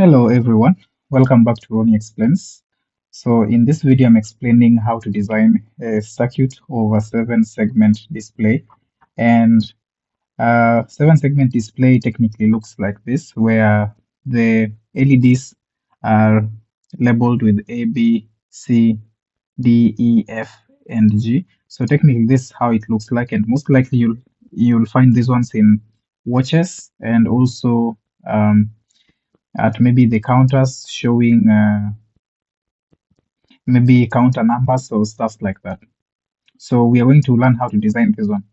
Hello everyone, welcome back to Ronnie Explains. So in this video, I'm explaining how to design a circuit over 7-segment display. And 7-segment display technically looks like this, where the LEDs are labeled with A, B, C, D, E, F, and G. So technically this is how it looks like, and most likely you'll find these ones in watches and also um, at maybe the counters showing maybe counter numbers or stuff like that. So we are going to learn how to design this one.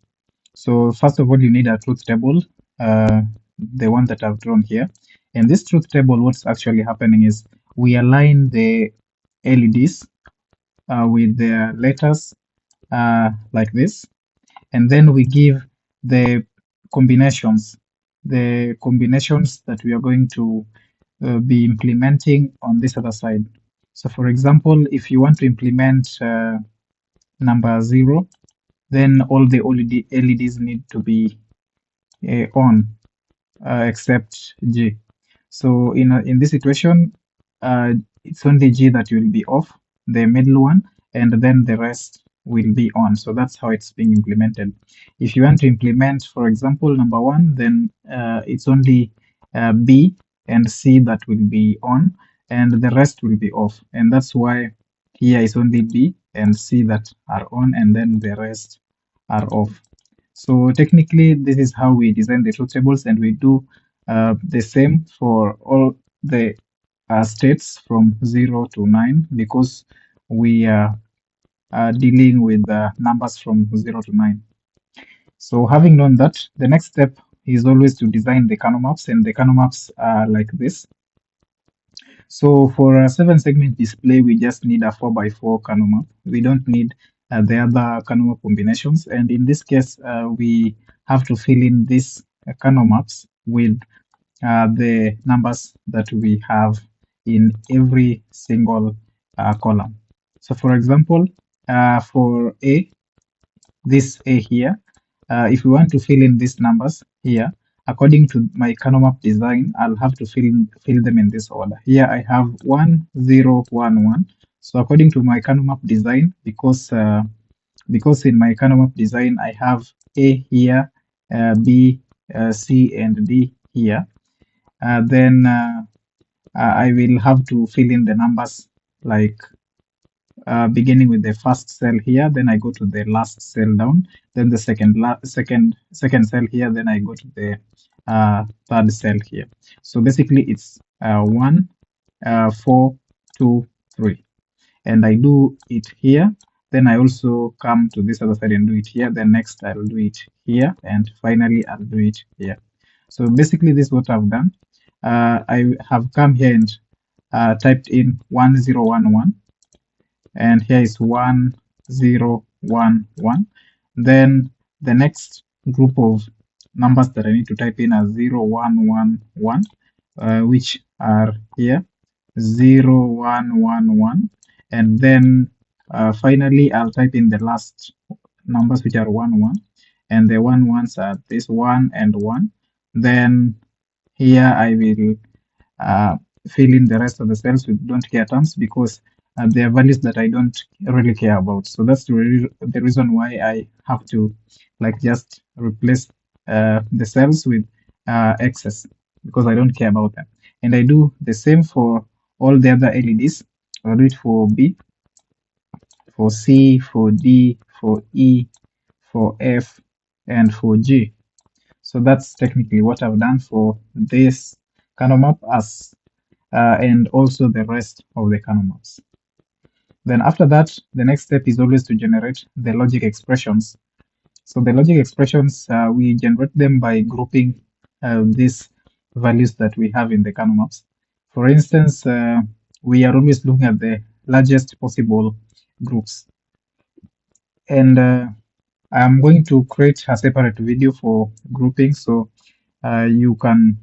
So first of all, you need a truth table, the one that I've drawn here. And this truth table, what's actually happening is we align the LEDs with their letters like this, and then we give the combinations that we are going to be implementing on this other side. So for example, if you want to implement number 0, then all the LEDs need to be on except G. So in this situation, it's only G that will be off, the middle one, and then the rest will be on. So that's how it's being implemented. If you want to implement, for example, number 1, then it's only B and C that will be on, and the rest will be off. And that's why here is only B and C that are on, and then the rest are off. So technically, this is how we design the truth tables, and we do the same for all the states from 0 to 9, because we are dealing with numbers from 0 to 9. So having known that, the next step is always to design the Kano maps, and the Kano maps are like this. So for a 7-segment display, we just need a 4x4 Kano map. We don't need the other Kano map combinations. And in this case, we have to fill in these Kano maps with the numbers that we have in every single column. So for example, for A, this A here, if we want to fill in these numbers here, according to my Kano map design, I'll have to fill them in this order. Here I have 1, 0, 1, 1. So according to my Kano map design, because in my Kano map design I have A here, B, C, and D here, then I will have to fill in the numbers like beginning with the first cell here, then I go to the last cell down, then the second cell here, then I go to the third cell here. So basically it's 1, 4, 2, 3, and I do it here. Then I also come to this other side and do it here. Then next I'll do it here, and finally I'll do it here. So basically this is what I've done. I have come here and typed in 1011, and here is 1011. Then the next group of numbers that I need to type in are 0111, which are here 0111, and then finally I'll type in the last numbers, which are 11, and the 11s are this 1 and 1. Then here I will fill in the rest of the cells with don't care terms, because they are values that I don't really care about. So that's the reason why I have to like just replace the cells with excess, because I don't care about them. And I do the same for all the other LEDs. I'll do it for B, for C, for D, for E, for F, and for G. So that's technically what I've done for this Kano map as and also the rest of the Kano maps. Then after that, the next step is always to generate the logic expressions. So the logic expressions, we generate them by grouping these values that we have in the Kano maps. For instance, we are always looking at the largest possible groups. And I'm going to create a separate video for grouping, so you can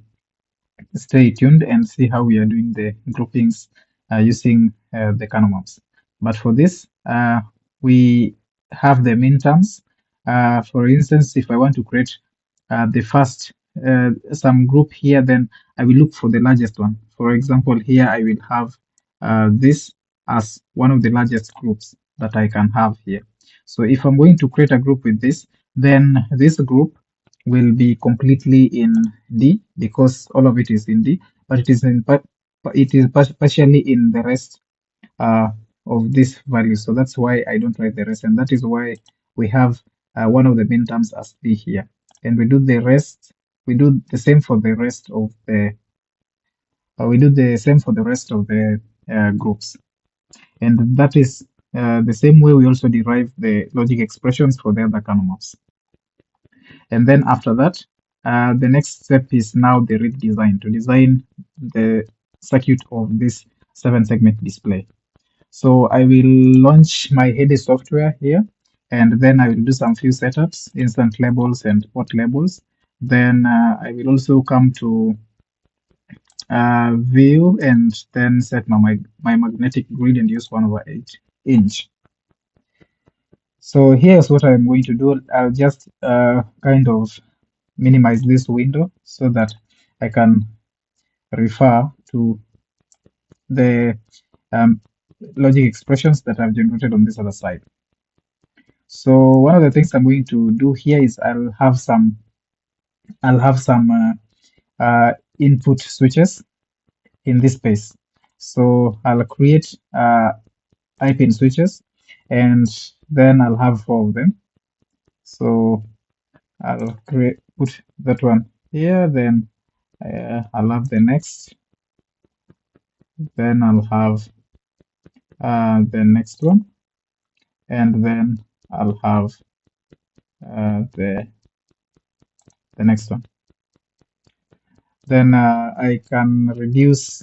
stay tuned and see how we are doing the groupings using the Kano maps. But for this, we have the min terms. For instance, if I want to create the first some group here, then I will look for the largest one. For example, here I will have this as one of the largest groups that I can have here. So if I'm going to create a group with this, then this group will be completely in D because all of it is in D, but it is partially in the rest uh, of this value. So that's why I don't write the rest, and that is why we have one of the main terms as D here, and we do the rest. We do the same for the rest of the. We do the same for the rest of the groups, and that is the same way we also derive the logic expressions for the other kernel maps. And then after that, the next step is now the read design to design the circuit of this 7-segment display. So I will launch my Hades software here, and then I will do some few setups, instant labels and port labels. Then I will also come to view and then set my magnetic grid and use 1/8 inch. So here's what I'm going to do. I'll just kind of minimize this window so that I can refer to the logic expressions that I've generated on this other side. So one of the things I'm going to do here is I'll have some input switches in this space. So I'll create IP switches, and then I'll have 4 of them. So I'll put that one here, then I'll have the next, then I'll have the next one, and then I'll have the next one. Then I can reduce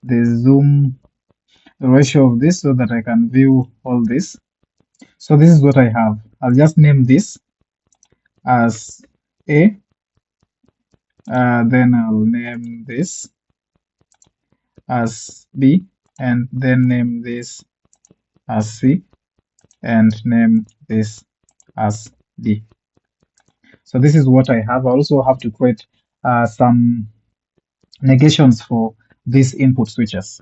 the zoom ratio of this so that I can view all this. So this is what I have. I'll just name this as A. Then I'll name this as B, and then name this as C, and name this as D. So this is what I have. I also have to create some negations for these input switches.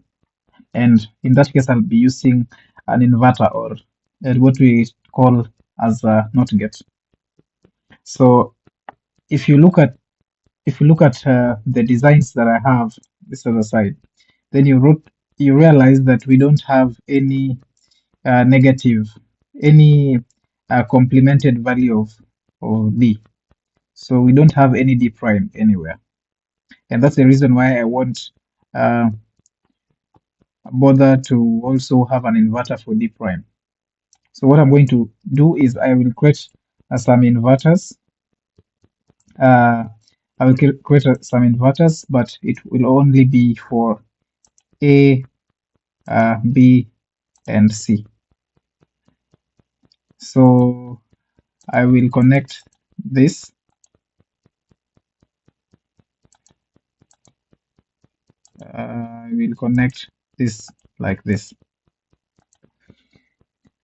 And in that case, I'll be using an inverter or what we call as a NOT gate. So if you look at the designs that I have this other side, then you realize that we don't have any complemented value of D. So we don't have any D prime anywhere. And that's the reason why I won't bother to also have an inverter for D prime. So what I'm going to do is I will create some inverters. I will create some inverters, but it will only be for A, B, and C. So I will connect this. I will connect this like this.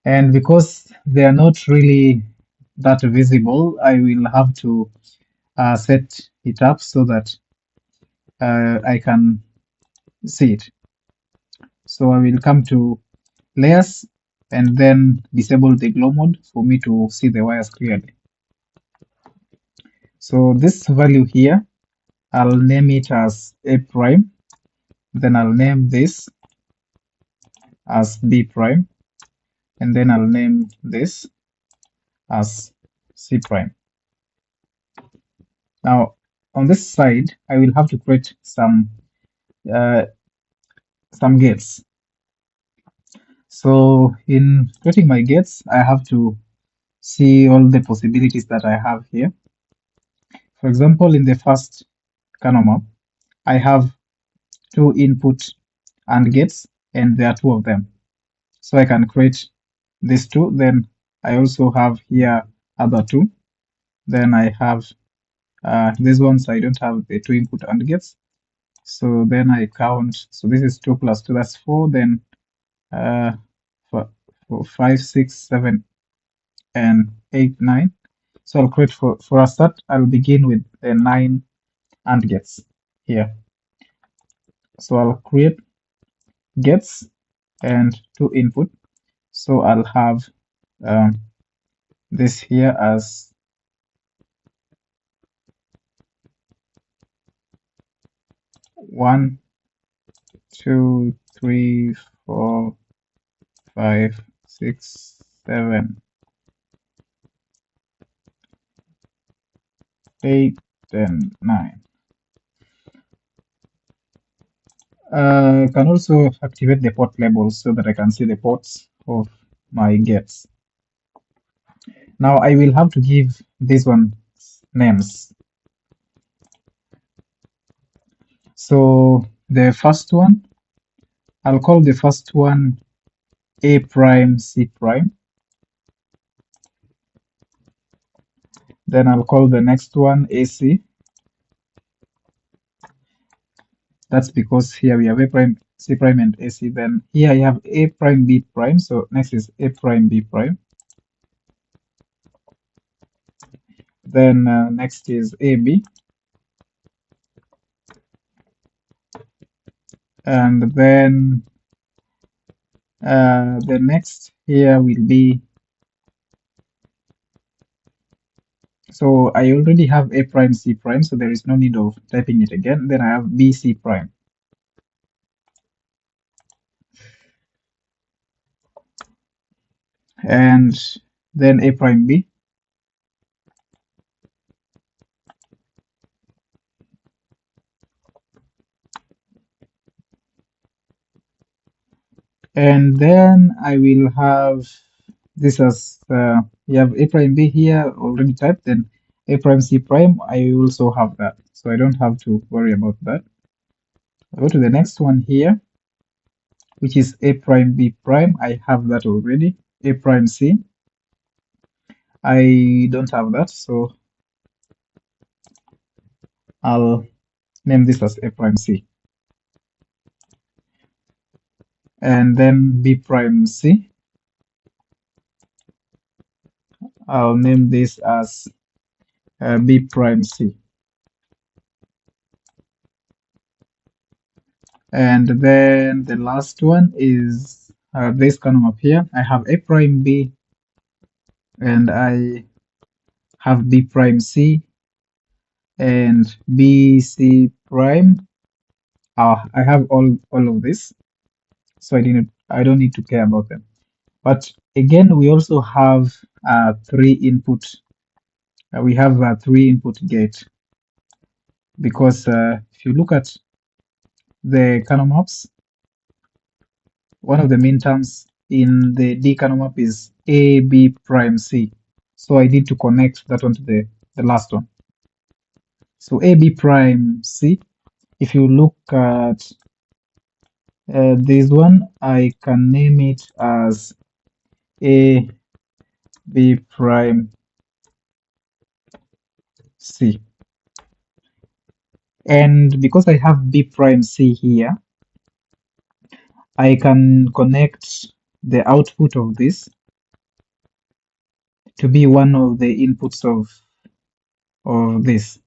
And because they are not really that visible, I will have to set it up so that I can see it. So I will come to layers and then disable the glow mode for me to see the wires clearly. So this value here, I'll name it as A prime, then I'll name this as B prime, and then I'll name this as C prime. Now on this side, I will have to create some gates. So in creating my gates, I have to see all the possibilities that I have here. For example, in the first kernel map, I have 2 input AND gates, and there are 2 of them. So I can create these 2. Then I also have here other 2. Then I have these ones. I don't have the 2 input AND gates. So then I count. So this is 2 plus 2, that's 4. Then uh, for, 5, 6, 7, and 8, 9. So I'll create for a start. I'll begin with the 9 AND gates here. So I'll create gates and 2 input. So I'll have this here as 1, 2, 3, 4, 5, 6, 7, 8, and 9. Can also activate the port labels so that I can see the ports of my gates. Now I will have to give this one names. So the first one, I'll call the first one A prime C prime. Then I'll call the next one AC. That's because here we have A prime, C prime, and AC. Then here I have A prime, B prime. So next is A prime, B prime. Then next is AB. And then the next here will be, so I already have A prime, C prime, so there is no need of typing it again. Then I have BC prime. And then A prime B. And then I will have this as you have A prime B here already typed, then A prime C prime, I also have that. So I don't have to worry about that. I go to the next one here, which is A prime B prime. I have that already. A prime C, I don't have that, so I'll name this as A prime C. And then B prime C, I'll name this as B prime C. And then the last one is this column up here. I have A prime B and I have B prime C and B C prime. I have all of this, so I don't need to care about them. But again, we also have three input. We have a 3-input gate because if you look at the Kano maps, one of the main terms in the D Kano map is A B prime C. So I need to connect that one to the last one. So AB prime C, if you look at this one, I can name it as AB prime C. And because I have B prime C here, I can connect the output of this to be one of the inputs of this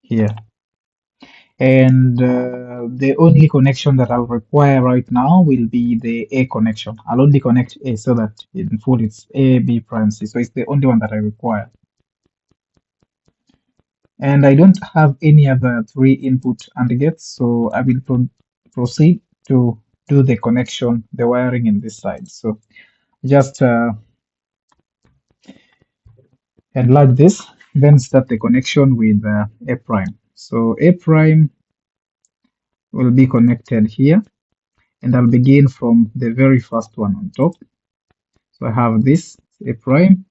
here. And the only connection that I'll require right now will be the A connection. I'll only connect A so that in full it's A, B prime C. So it's the only one that I require. And I don't have any other 3-input AND gates, so I will proceed to do the connection, the wiring in this side. So just enlarge this, then start the connection with A prime. So A prime will be connected here, and I'll begin from the very first one on top. So I have this A prime,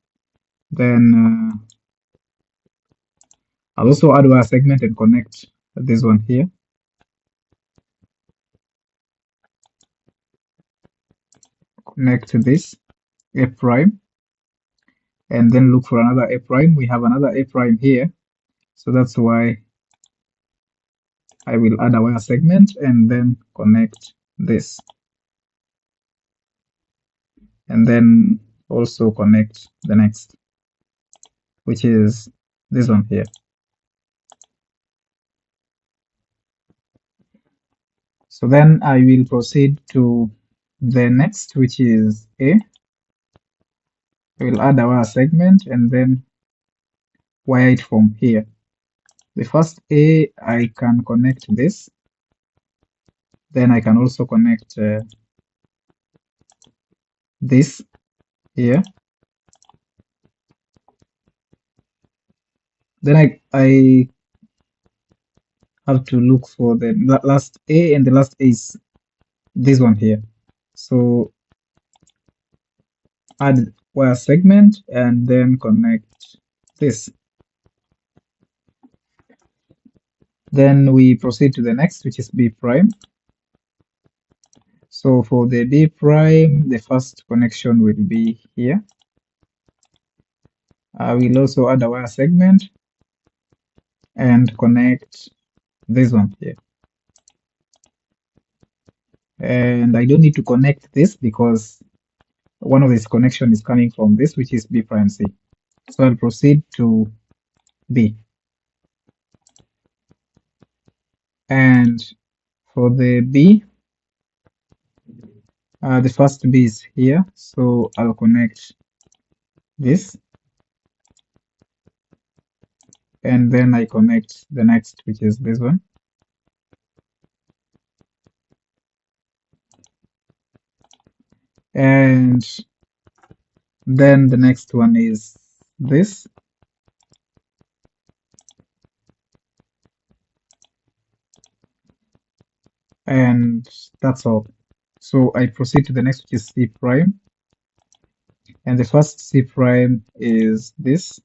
then I'll also add a segment and connect this one here. Connect this A prime, and then look for another A prime. We have another A prime here, so that's why I will add a wire segment and then connect this, and then also connect the next, which is this one here. So then I will proceed to the next, which is A. I will add a wire segment and then wire it from here. The first A, I can connect this. Then I can also connect this here. Then I have to look for the last A, and the last A is this one here. So add wire segment and then connect this. Then we proceed to the next, which is B prime. So for the B prime, the first connection will be here. I will also add a wire segment and connect this one here. And I don't need to connect this because one of this connection is coming from this, which is B prime C. So I'll proceed to B. And for the B, the first B is here, so I'll connect this, and then I connect the next, which is this one. And then the next one is this. And that's all. So I proceed to the next, which is C prime. And the first C prime is this.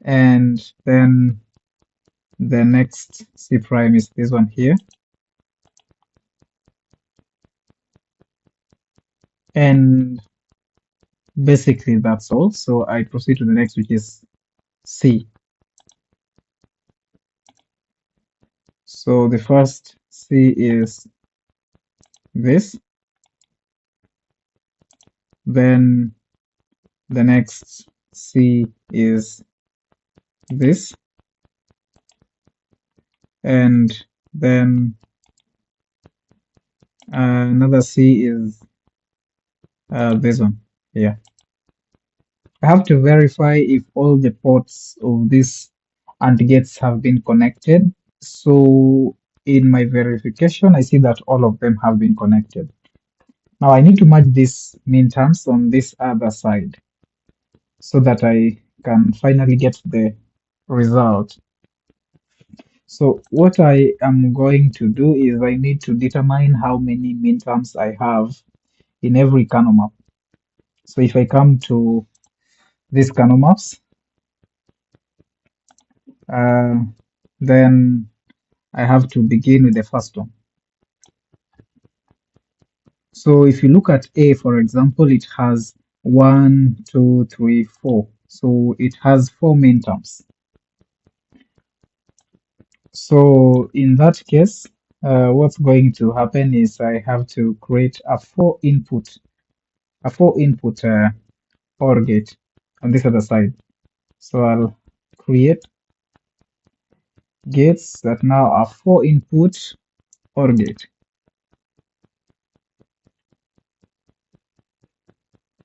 And then the next C prime is this one here. And basically that's all. So I proceed to the next, which is C. So the first C is this. Then the next C is this. And then another C is this one here. I have to verify if all the ports of this AND gates have been connected. So in my verification, I see that all of them have been connected. Now I need to merge these min terms on this other side so that I can finally get the result. So what I am going to do is I need to determine how many min terms I have in every Kano map. So if I come to these Kano maps, then I have to begin with the first one. So if you look at A, for example, it has 1, 2, 3, 4. So it has 4 min terms. So in that case, what's going to happen is I have to create a 4-input OR gate on this other side. So I'll create gates that now are 4-input OR gate.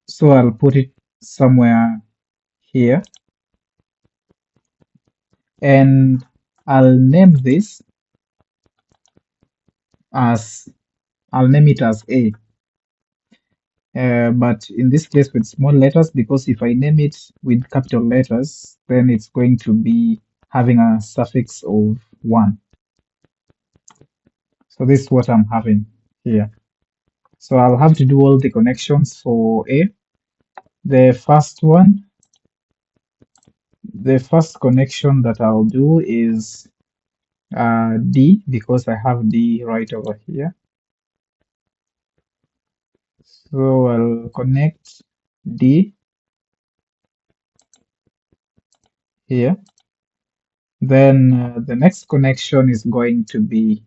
So I'll put it somewhere here, and I'll name this as, I'll name it as A. But in this case with small letters, because if I name it with capital letters, then it's going to be having a suffix of 1. So this is what I'm having here. So I'll have to do all the connections for A. The first one, the first connection that I'll do is D, because I have D right over here. So I'll connect D here. Then the next connection is going to be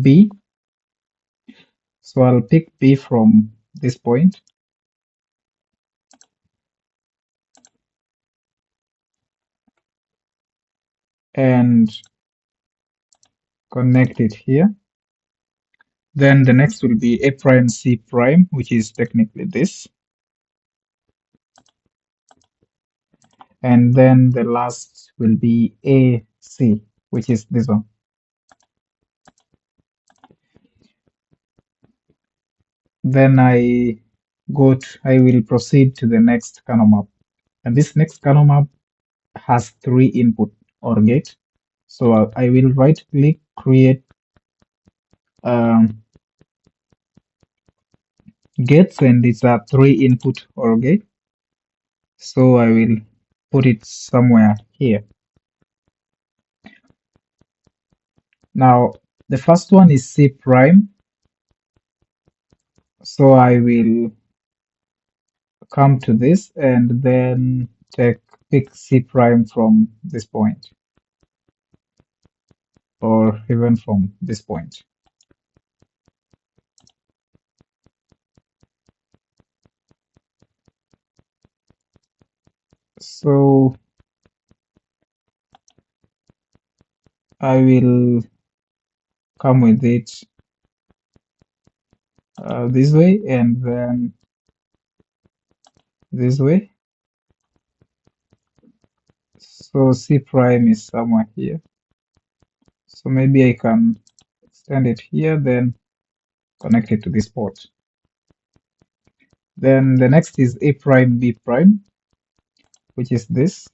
B. So I'll pick B from this point and connect it here. Then the next will be A prime C prime, which is technically this. And then the last will be A C, which is this one. Then I will proceed to the next kernel map. And this next kernel map has three input or gate. So I will right click, create um, gates, and it's a three input or gate. So I will put it somewhere here. Now the first one is C prime. So I will come to this and then pick C prime from this point or even from this point. So I will come with it this way and then this way. So C prime is somewhere here. So maybe I can extend it here, then connect it to this port. Then the next is A prime B prime, which is this.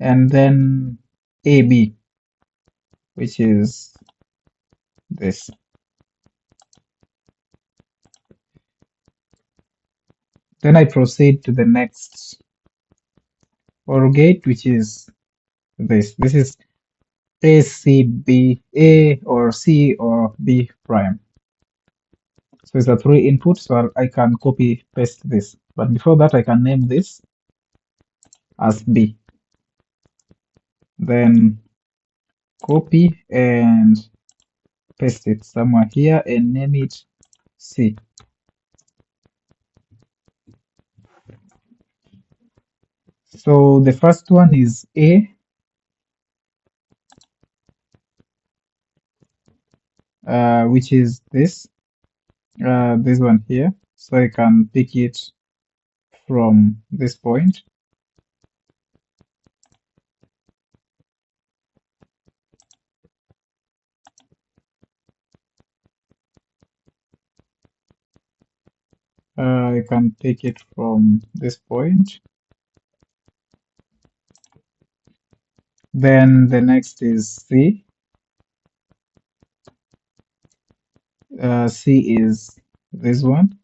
And then AB, which is this. Then I proceed to the next OR gate, which is this. This is A, C, B, A or C or B prime. So it's a three input, so I can copy paste this. But before that, I can name this as B. Then copy and paste it somewhere here and name it C. So the first one is A, which is this one here. So I can pick it from this point. I can take it from this point. Then the next is C. C is this one.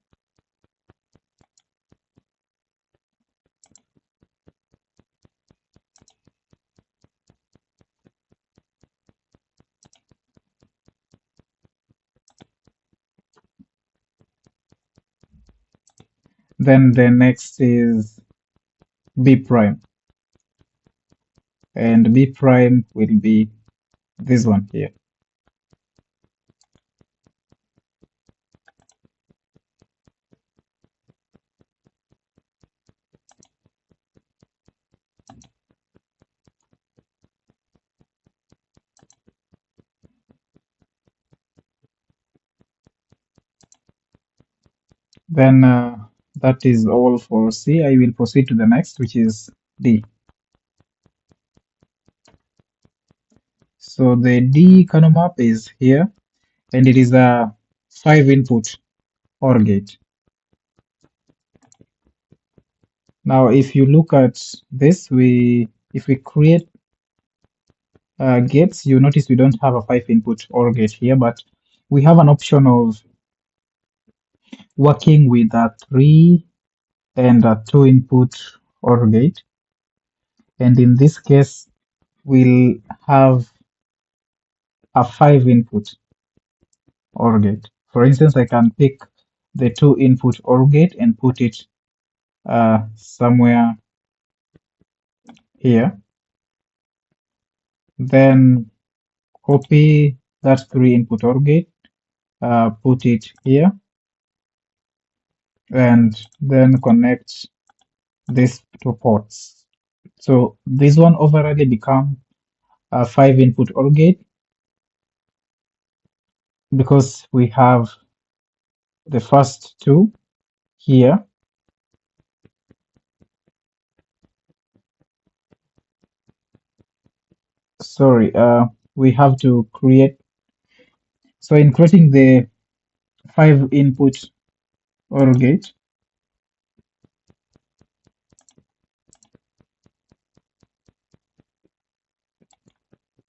Then the next is B prime. And B prime will be this one here. Then that is all for C. I will proceed to the next, which is D. So the D kernel map is here, and it is a 5-input OR gate. Now, if you look at this, if we create gates, you notice we don't have a 5-input OR gate here, but we have an option of working with a 3 and a 2-input OR gate. And in this case, we'll have a 5-input OR gate. For instance, I can pick the 2 input OR gate and put it somewhere here. Then copy that 3 input OR gate, put it here, and then connect these 2 ports. So this one overall become a 5 input OR gate because we have the first 2 here. Sorry, we have to create. So in creating the 5 input OR gate,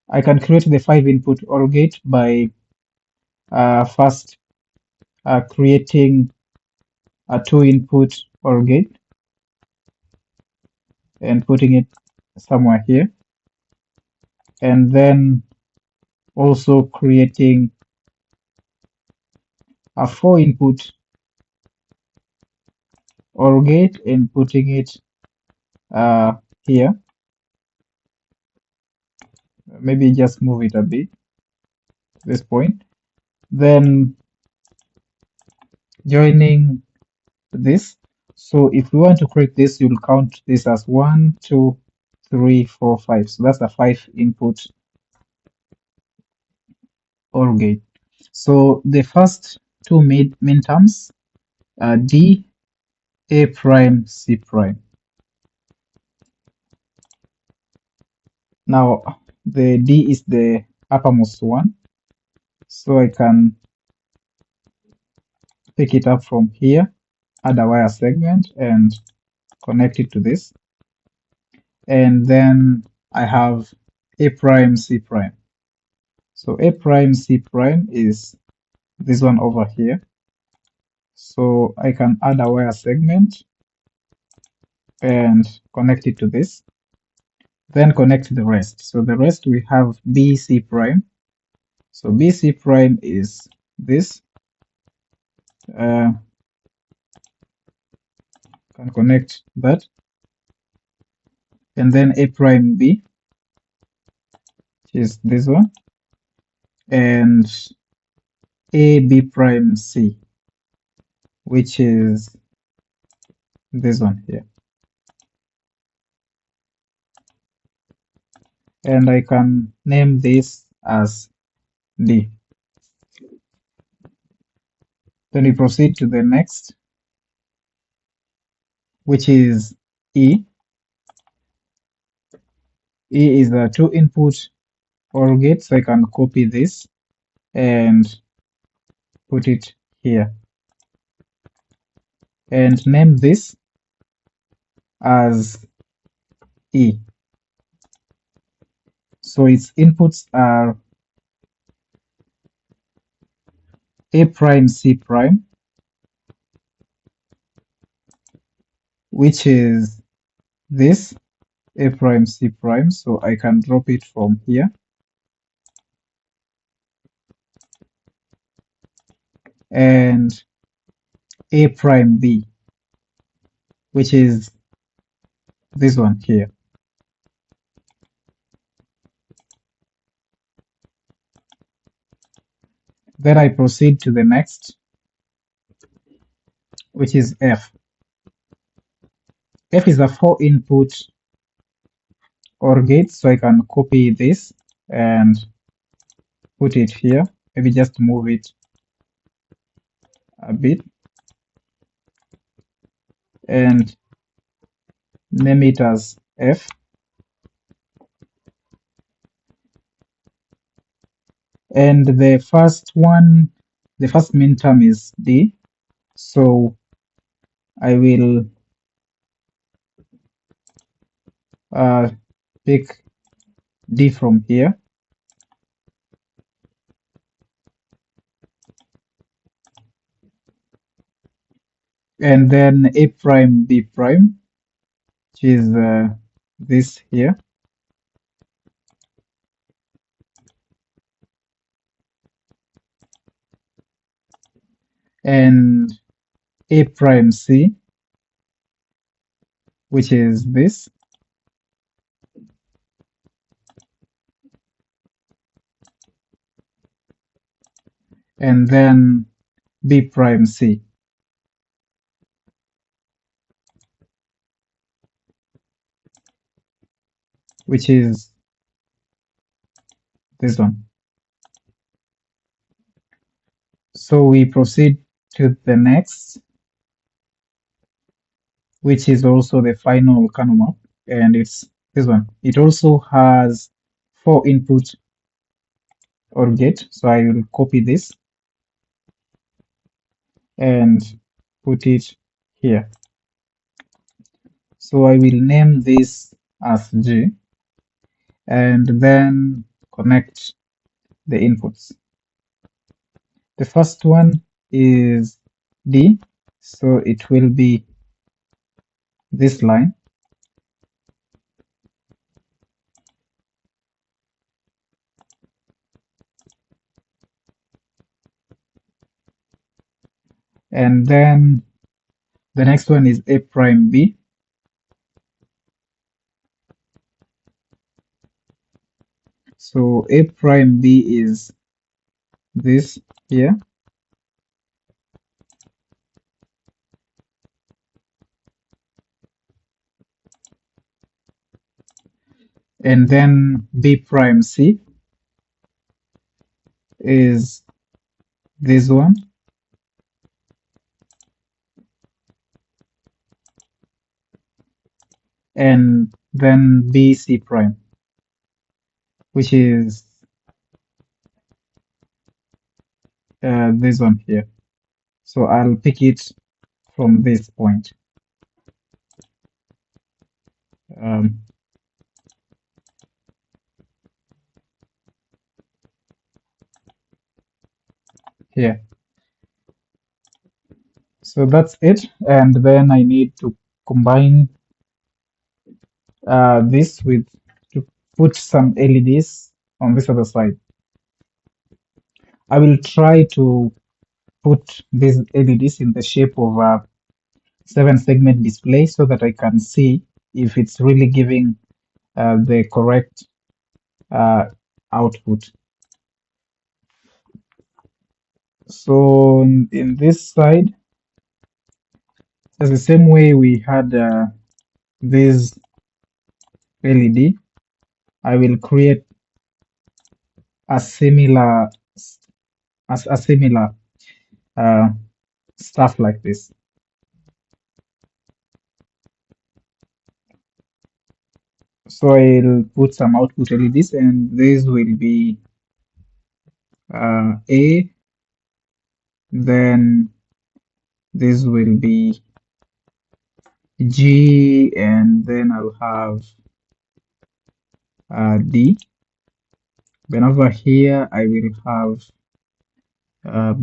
I can create the 5 input OR gate by first creating a 2 input OR gate and putting it somewhere here, and then also creating a 4 input OR gate and putting it here. Maybe just move it a bit, this point. Then joining this. So if we want to create this, you'll count this as 1, 2, 3, 4, 5. So that's a 5 input OR gate. So the first 2 min terms are D, A prime, C prime. Now the D is the uppermost one, so I can pick it up from here, add a wire segment and connect it to this. And then I have A prime, C prime. So A prime, C prime is this one over here. So I can add a wire segment and connect it to this. Then connect the rest. So the rest we have BC prime. So BC prime is this. Can connect that. And then A prime B, which is this one. And AB prime C, which is this one here. And I can name this as D. Then we proceed to the next, which is E. E is a 2 input OR gate, so I can copy this and put it here. And name this as E. So its inputs are A prime, C prime, which is this A prime, C prime. So I can drop it from here. And A prime B, which is this one here. Then I proceed to the next, which is F. F is a 4 input OR gate, so I can copy this and put it here. Maybe just move it a bit and name it as F. And the first one, the first min term is D. So I will pick D from here. And then A prime, B prime, which is this here. And A prime C, which is this, and then B prime C, which is this one. So we proceed to the next, which is also the final kernel map, and it's this one. It also has 4 input OR gate, so I will copy this and put it here. So I will name this as G and then connect the inputs. The first one is D, so it will be this line. And then the next one is A prime B. So A prime B is this here. And then B prime C is this one. And then B C prime, which is this one here. So I'll pick it from this point. Um, here. So that's it. And then I need to combine this with to put some LEDs on this other side. I will try to put these LEDs in the shape of a 7-segment display so that I can see if it's really giving the correct output. So in this side, it's the same way we had this LED. I will create a similar uh, stuff like this. So I'll put some output LEDs, and this will be A, then this will be G, and then I'll have D. Then over here I will have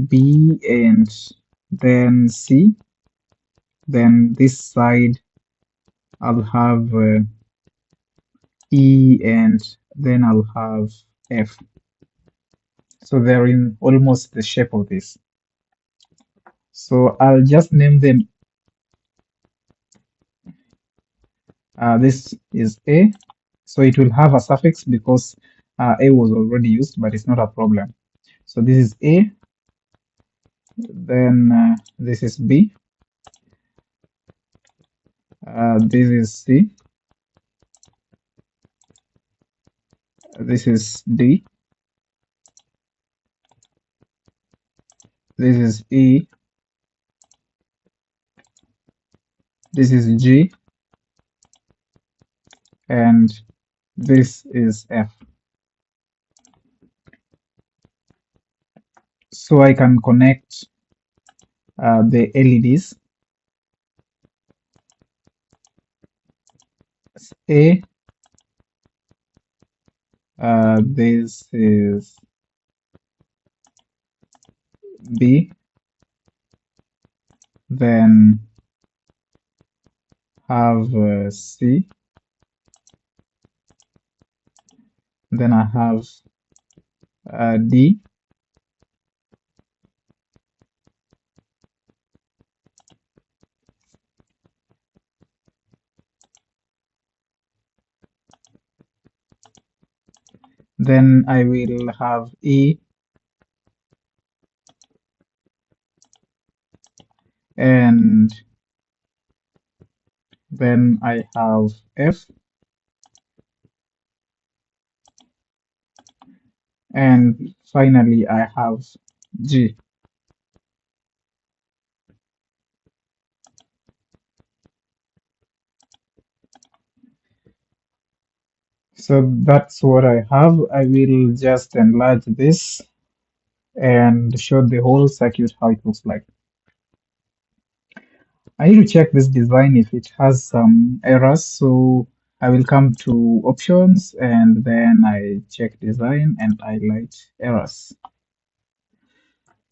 B and then C. Then this side I'll have E and then I'll have F. So they're in almost the shape of this. So I'll just name them. This is A. So it will have a suffix because A was already used, but it's not a problem. So this is A. Then this is B. This is C. This is D. This is E. This is G. And this is F. So I can connect the LEDs. A. This is B. Then have C. Then I have D. Then I will have E, and then I have F, and finally I have G. So that's what I have. I will just enlarge this and show the whole circuit how it looks like. I need to check this design if it has some errors. So I will come to options and then I check design and highlight errors.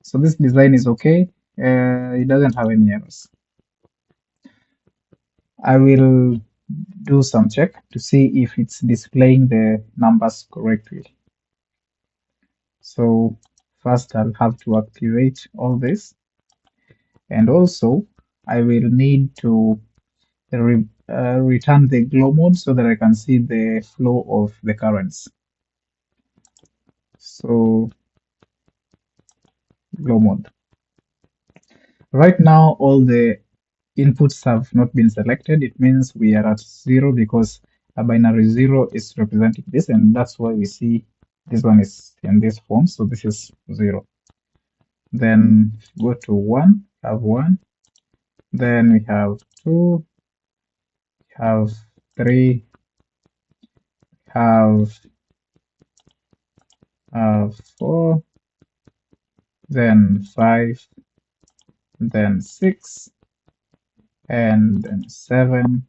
So this design is okay. It doesn't have any errors. I will do some check to see if it's displaying the numbers correctly. So first I'll have to activate all this, and also I will need to return the glow mode so that I can see the flow of the currents. So glow mode. Right now all the inputs have not been selected. It means we are at 0 because a binary 0 is representing this, and that's why we see this one is in this form. So this is 0. Then go to 1, have 1. Then we have 2, have 3, have 4, then 5, then 6, and then 7,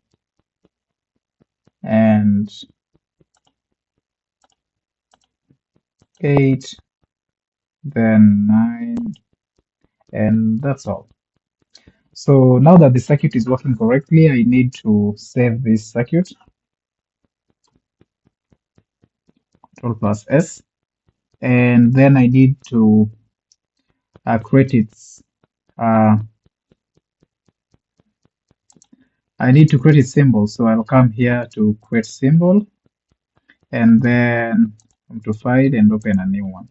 and 8, then 9, and that's all. So now that the circuit is working correctly, I need to save this circuit, Control plus S, and then I need to create its symbol. So I'll come here to create symbol, and then come to file and open a new one.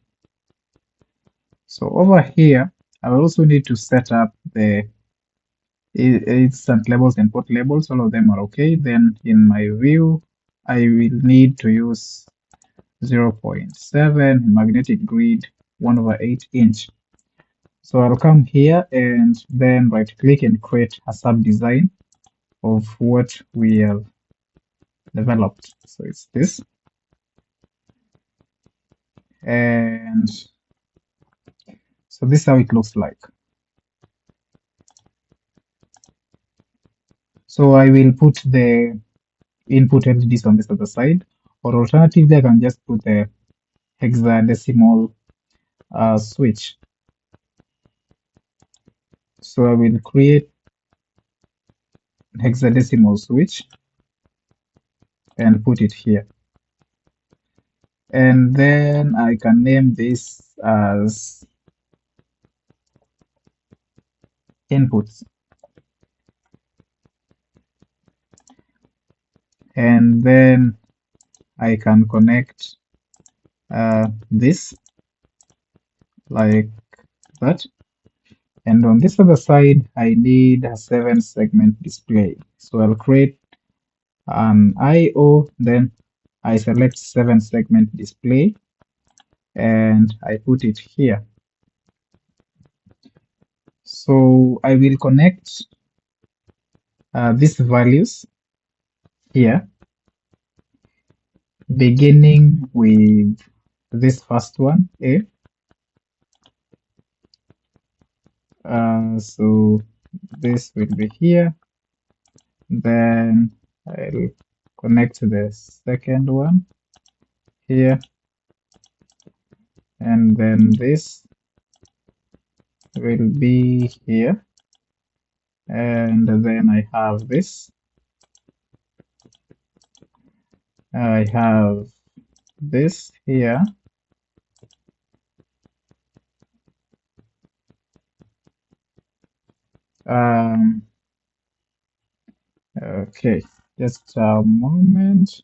So over here, I will also need to set up the instant labels and port labels. All of them are okay. Then in my view, I will need to use 0.7 magnetic grid 1/8 inch. So I'll come here and then right click and create a sub design of what we have developed. So it's this. And so this is how it looks like. So I will put the input LEDs on this other side, or alternatively, I can just put the hexadecimal switch. So I will create hexadecimal switch and put it here. And then I can name this as inputs. And then I can connect this like that. And on this other side, I need a 7-segment display. So I'll create an IO, then I select 7-segment display and I put it here. So I will connect these values here, beginning with this first one, A. So this will be here. Then I'll connect the second one here. And then this will be here. And then I have this. I have this here. Okay, just a moment.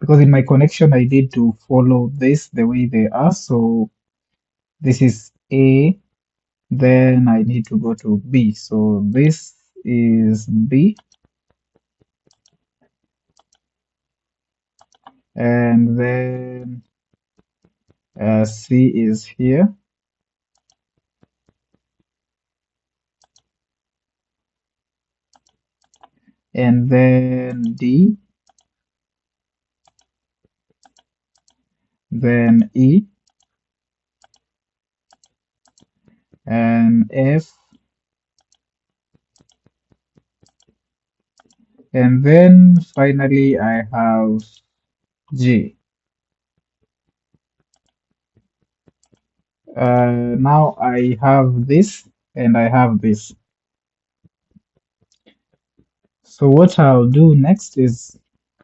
because in my connection I need to follow this the way they are. So this is A, then I need to go to B. So this is B, and then C is here, and then D, then E, and F, and then finally I have G. Now I have this and I have this. So what I'll do next is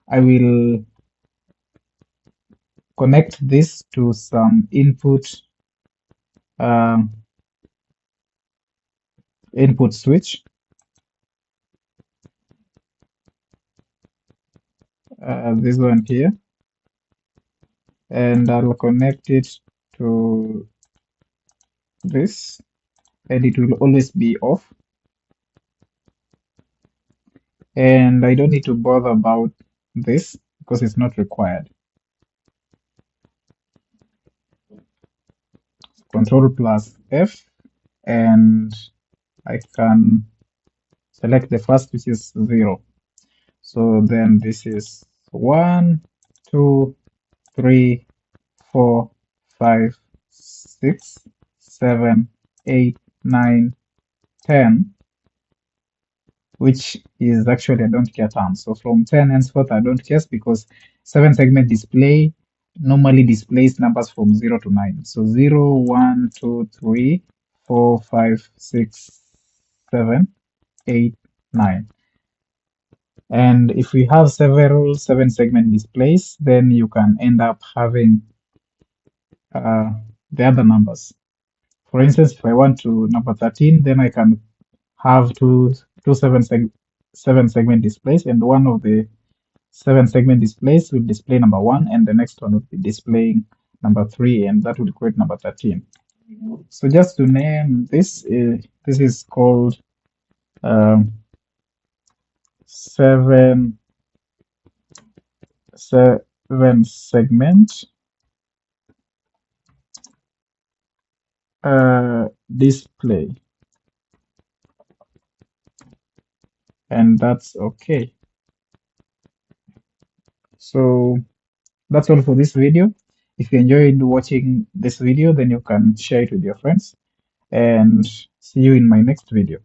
I will connect this to some um, input switch. This one here, and I'll connect it to this, and it will always be off. And I don't need to bother about this because it's not required. Control plus F, and I can select the first, which is 0. So then this is 1, 2, 3, 4, 5, 6, 7, 8, 9, 10, which is actually a don't care term. So from 10 henceforth, I don't care because 7-segment display normally displays numbers from 0 to 9. So 0, 1, 2, 3, 4, 5, 6, 7, 8, 9. And if we have several 7-segment displays, then you can end up having the other numbers. For instance, if I want to number 13, then I can have two 7-segment displays, and one of the 7-segment displays will display number 1, and the next one will be displaying number 3, and that will create number 13. So just to name this, this is called 7-segment display, and that's okay. So that's all for this video. If you enjoyed watching this video, then you can share it with your friends, and see you in my next video.